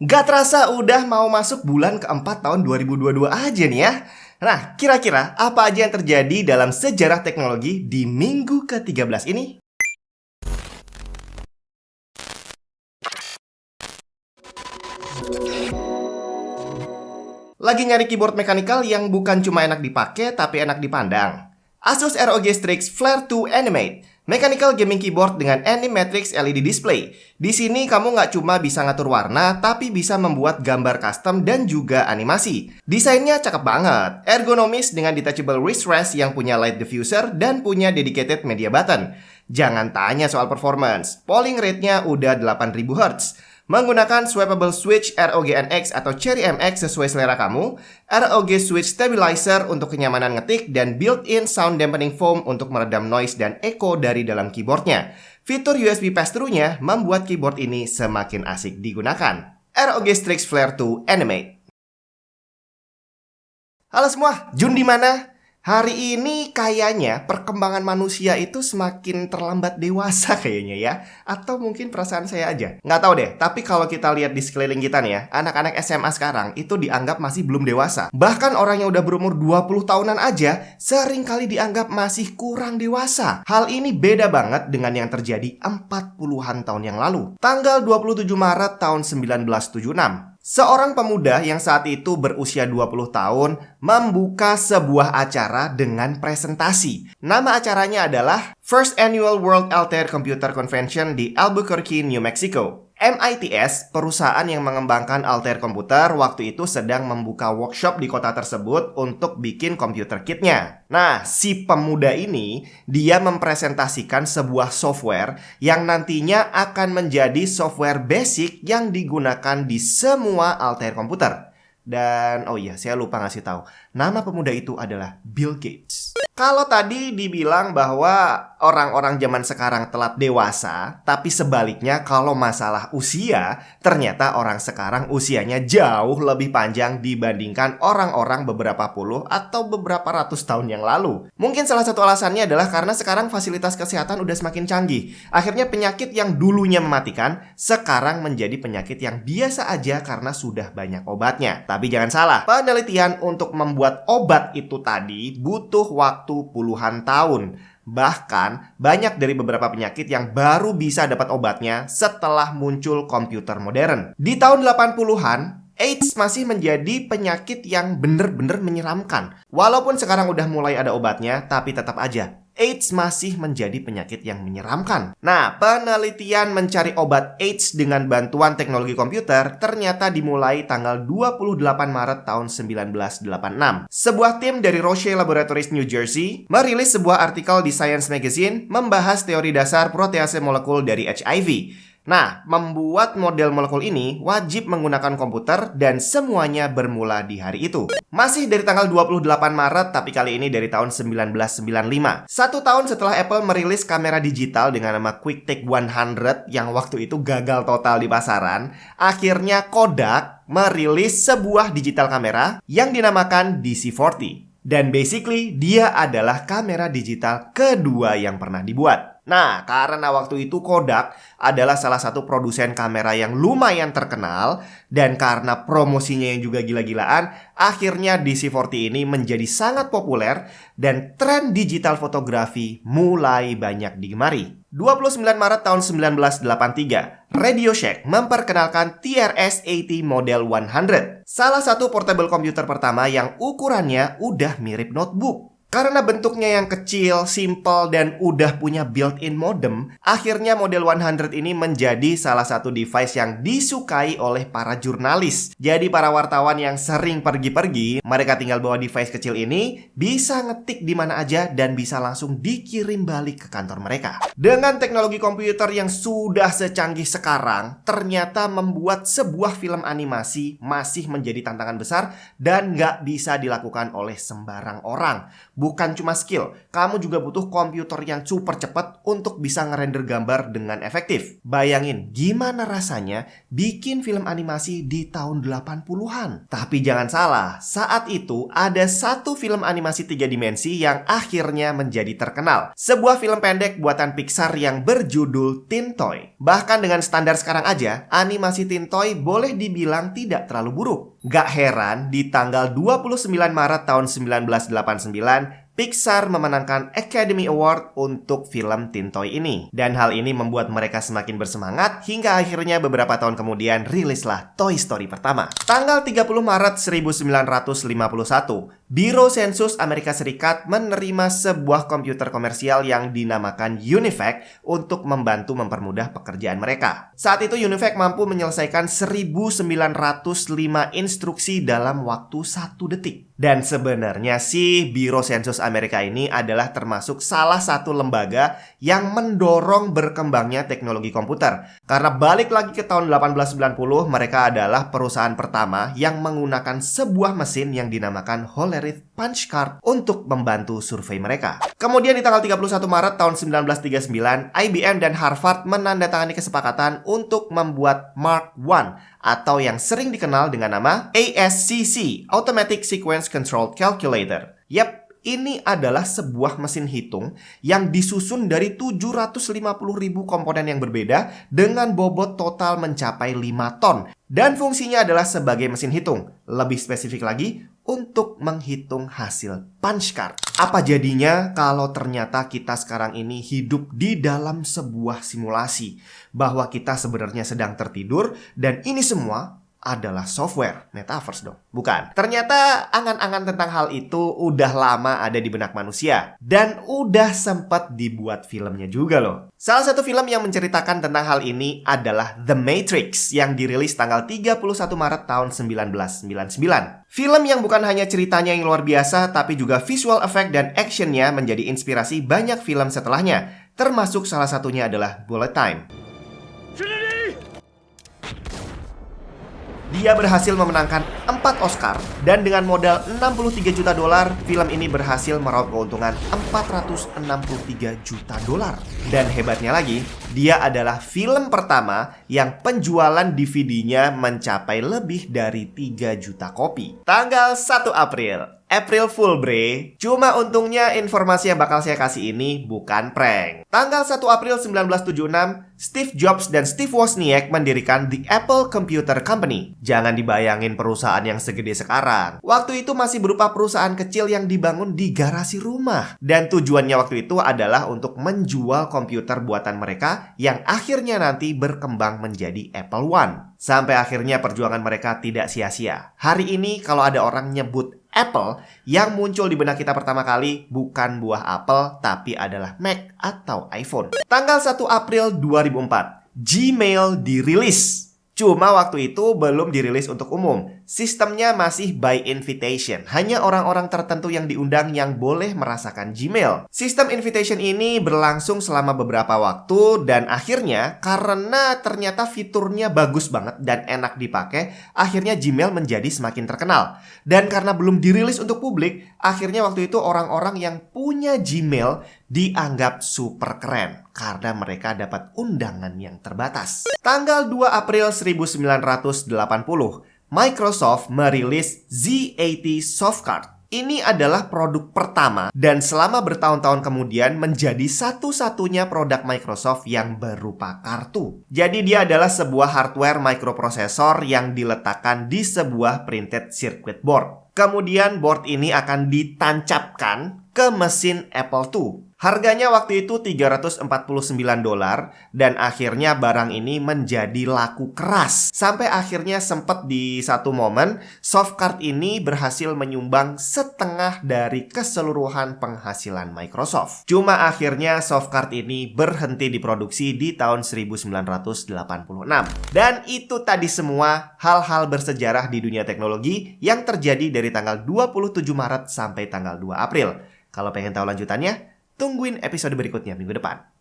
Gak terasa udah mau masuk bulan keempat tahun 2022 aja nih ya. Nah, kira-kira apa aja yang terjadi dalam sejarah teknologi di minggu ke-13 ini? Lagi nyari keyboard mechanical yang bukan cuma enak dipakai tapi enak dipandang. Asus ROG Strix Flare 2 Animate, mechanical gaming keyboard dengan Animatrix LED display. Di sini kamu nggak cuma bisa ngatur warna, tapi bisa membuat gambar custom dan juga animasi. Desainnya cakep banget, ergonomis dengan detachable wrist rest yang punya light diffuser dan punya dedicated media button. Jangan tanya soal performance, polling rate-nya udah 8000 Hz. Menggunakan swappable switch ROG NX atau Cherry MX sesuai selera kamu, ROG Switch Stabilizer untuk kenyamanan ngetik, dan built-in sound dampening foam untuk meredam noise dan echo dari dalam keyboardnya. Fitur USB pass-through-nya membuat keyboard ini semakin asik digunakan. ROG Strix Flare 2 Animate. Halo semua, Jun di mana? Hari ini kayaknya perkembangan manusia itu semakin terlambat dewasa kayaknya ya. Atau mungkin perasaan saya aja. Nggak tahu deh, tapi kalau kita lihat di sekeliling kita nih ya, anak-anak SMA sekarang itu dianggap masih belum dewasa. Bahkan orang yang udah berumur 20 tahunan aja sering kali dianggap masih kurang dewasa. Hal ini beda banget dengan yang terjadi 40-an tahun yang lalu. Tanggal 27 Maret tahun 1976. Seorang pemuda yang saat itu berusia 20 tahun membuka sebuah acara dengan presentasi. Nama acaranya adalah First Annual World Altair Computer Convention di Albuquerque, New Mexico. MITS, perusahaan yang mengembangkan Altair komputer, waktu itu sedang membuka workshop di kota tersebut untuk bikin komputer kitnya. Nah, si pemuda ini, dia mempresentasikan sebuah software yang nantinya akan menjadi software basic yang digunakan di semua Altair komputer. Dan, oh iya, saya lupa ngasih tahu. Nama pemuda itu adalah Bill Gates. Kalau tadi dibilang bahwa orang-orang zaman sekarang telat dewasa, tapi sebaliknya kalau masalah usia, ternyata orang sekarang usianya jauh lebih panjang dibandingkan orang-orang beberapa puluh atau beberapa ratus tahun yang lalu. Mungkin salah satu alasannya adalah karena sekarang fasilitas kesehatan udah semakin canggih. Akhirnya penyakit yang dulunya mematikan, sekarang menjadi penyakit yang biasa aja karena sudah banyak obatnya. Tapi jangan salah, penelitian untuk membuat obat itu tadi butuh waktu puluhan tahun. Bahkan banyak dari beberapa penyakit yang baru bisa dapat obatnya setelah muncul komputer modern. Di tahun 80-an, AIDS masih menjadi penyakit yang bener-bener menyeramkan. Walaupun sekarang udah mulai ada obatnya, tapi tetap aja AIDS masih menjadi penyakit yang menyeramkan. Nah, penelitian mencari obat AIDS dengan bantuan teknologi komputer ternyata dimulai tanggal 28 Maret tahun 1986. Sebuah tim dari Roche Laboratories New Jersey merilis sebuah artikel di Science Magazine membahas teori dasar protease molekul dari HIV. Nah, membuat model molekul ini wajib menggunakan komputer dan semuanya bermula di hari itu. Masih dari tanggal 28 Maret, tapi kali ini dari tahun 1995. Satu tahun setelah Apple merilis kamera digital dengan nama QuickTake 100 yang waktu itu gagal total di pasaran, akhirnya Kodak merilis sebuah digital kamera yang dinamakan DC-40. Dan basically, dia adalah kamera digital kedua yang pernah dibuat. Nah, karena waktu itu Kodak adalah salah satu produsen kamera yang lumayan terkenal, dan karena promosinya yang juga gila-gilaan, akhirnya DC-40 ini menjadi sangat populer dan tren digital fotografi mulai banyak digemari. 29 Maret tahun 1983, Radio Shack memperkenalkan TRS-80 Model 100, salah satu portable komputer pertama yang ukurannya udah mirip notebook. Karena bentuknya yang kecil, simple, dan udah punya built-in modem, akhirnya model 100 ini menjadi salah satu device yang disukai oleh para jurnalis. Jadi para wartawan yang sering pergi-pergi, mereka tinggal bawa device kecil ini, bisa ngetik di mana aja dan bisa langsung dikirim balik ke kantor mereka. Dengan teknologi komputer yang sudah secanggih sekarang, ternyata membuat sebuah film animasi masih menjadi tantangan besar dan nggak bisa dilakukan oleh sembarang orang. bukan cuma skill. Kamu juga butuh komputer yang super cepat untuk bisa ngerender gambar dengan efektif. Bayangin gimana rasanya bikin film animasi di tahun 80-an. Tapi jangan salah, saat itu ada satu film animasi 3 dimensi yang akhirnya menjadi terkenal. Sebuah film pendek buatan Pixar yang berjudul Teen Toy. Bahkan dengan standar sekarang aja, animasi Teen Toy boleh dibilang tidak terlalu buruk. Gak heran di tanggal 29 Maret tahun 1989, Pixar memenangkan Academy Award untuk film Teen Toy ini. Dan hal ini membuat mereka semakin bersemangat hingga akhirnya beberapa tahun kemudian rilislah Toy Story pertama. Tanggal 30 Maret 1951, Biro Sensus Amerika Serikat menerima sebuah komputer komersial yang dinamakan UNIVAC untuk membantu mempermudah pekerjaan mereka. Saat itu UNIVAC mampu menyelesaikan 1905 instruksi dalam waktu 1 detik. Dan sebenarnya sih Biro Sensus Amerika ini adalah termasuk salah satu lembaga yang mendorong berkembangnya teknologi komputer. Karena balik lagi ke tahun 1890, mereka adalah perusahaan pertama yang menggunakan sebuah mesin yang dinamakan Hollerith Punch Card untuk membantu survei mereka. Kemudian di tanggal 31 Maret tahun 1939, IBM dan Harvard menandatangani kesepakatan untuk membuat Mark I atau yang sering dikenal dengan nama ASCC, Automatic Sequence Control Calculator. Yap, ini adalah sebuah mesin hitung yang disusun dari 750.000 komponen yang berbeda dengan bobot total mencapai 5 ton. Dan fungsinya adalah sebagai mesin hitung. Lebih spesifik lagi, untuk menghitung hasil punch card. Apa jadinya kalau ternyata kita sekarang ini hidup di dalam sebuah simulasi, bahwa kita sebenarnya sedang tertidur dan ini semua adalah software, metaverse dong. Bukan. Ternyata angan-angan tentang hal itu udah lama ada di benak manusia. Dan udah sempat dibuat filmnya juga loh. Salah satu film yang menceritakan tentang hal ini adalah The Matrix yang dirilis tanggal 31 Maret tahun 1999. Film yang bukan hanya ceritanya yang luar biasa, tapi juga visual effect dan actionnya menjadi inspirasi banyak film setelahnya. Termasuk salah satunya adalah Bullet Time. Dia berhasil memenangkan 4 Oscar dan dengan modal $63 juta, film ini berhasil meraup keuntungan $463 juta. Dan hebatnya lagi, dia adalah film pertama yang penjualan DVD-nya mencapai lebih dari 3 juta kopi. Tanggal 1 April Fool bre. Cuma untungnya informasi yang bakal saya kasih ini bukan prank. Tanggal 1 April 1976, Steve Jobs dan Steve Wozniak mendirikan The Apple Computer Company. Jangan dibayangin perusahaan yang segede sekarang. Waktu itu masih berupa perusahaan kecil yang dibangun di garasi rumah. Dan tujuannya waktu itu adalah untuk menjual komputer buatan mereka yang akhirnya nanti berkembang menjadi Apple One. Sampai akhirnya perjuangan mereka tidak sia-sia. Hari ini kalau ada orang nyebut Apple, yang muncul di benak kita pertama kali bukan buah apel, tapi adalah Mac atau iPhone. Tanggal 1 April 2004, Gmail dirilis. Cuma waktu itu belum dirilis untuk umum. Sistemnya masih by invitation. Hanya orang-orang tertentu yang diundang yang boleh merasakan Gmail. Sistem invitation ini berlangsung selama beberapa waktu dan akhirnya karena ternyata fiturnya bagus banget dan enak dipakai, akhirnya Gmail menjadi semakin terkenal. Dan karena belum dirilis untuk publik, akhirnya waktu itu orang-orang yang punya Gmail dianggap super keren karena mereka dapat undangan yang terbatas. Tanggal 2 April 1980, Microsoft merilis Z80 Softcard. Ini adalah produk pertama dan selama bertahun-tahun kemudian menjadi satu-satunya produk Microsoft yang berupa kartu. Jadi dia adalah sebuah hardware microprosesor yang diletakkan di sebuah printed circuit board. Kemudian board ini akan ditancapkan ke mesin Apple II. Harganya waktu itu $349 dan akhirnya barang ini menjadi laku keras. Sampai akhirnya sempat di satu momen softcard ini berhasil menyumbang setengah dari keseluruhan penghasilan Microsoft. Cuma akhirnya softcard ini berhenti diproduksi di tahun 1986. Dan itu tadi semua hal-hal bersejarah di dunia teknologi yang terjadi dari tanggal 27 Maret sampai tanggal 2 April. Kalau pengen tahu lanjutannya, tungguin episode berikutnya minggu depan.